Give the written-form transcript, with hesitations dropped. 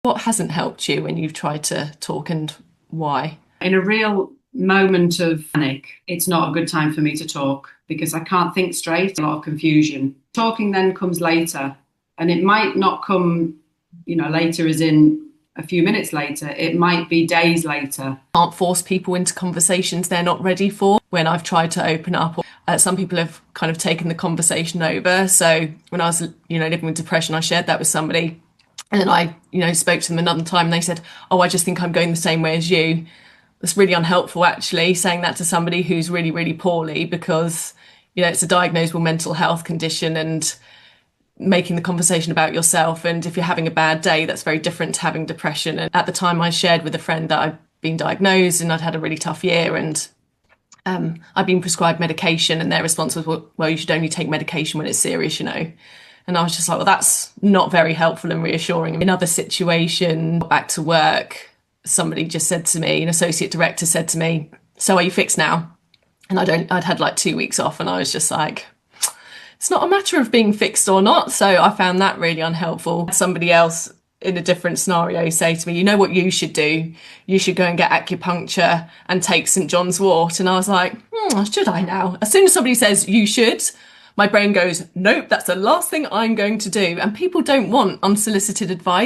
What hasn't helped you when you've tried to talk, and why? In a real moment of panic, it's not a good time for me to talk because I can't think straight, a lot of confusion. Talking then comes later, and it might not come, later as in a few minutes later. It might be days later. Can't force people into conversations they're not ready for. When I've tried to open up, some people have kind of taken the conversation over. So when I was, living with depression, I shared that with somebody. And then I, spoke to them another time and they said, oh, I just think I'm going the same way as you. It's really unhelpful, actually, saying that to somebody who's really, really poorly, because, it's a diagnosable mental health condition, and making the conversation about yourself. And if you're having a bad day, that's very different to having depression. And at the time I shared with a friend that I'd been diagnosed and I'd had a really tough year, and I'd been prescribed medication, and their response was, well, you should only take medication when it's serious, And I was just like, well, that's not very helpful and reassuring. In other situations, back to work, somebody just said to me, an associate director said to me, so are you fixed now? And I'd had like 2 weeks off, and I was just like, it's not a matter of being fixed or not. So I found that really unhelpful. Somebody else in a different scenario say to me, you know what you should do? You should go and get acupuncture and take St. John's wort. And I was like, should I now? As soon as somebody says you should, my brain goes, nope, that's the last thing I'm going to do. And people don't want unsolicited advice.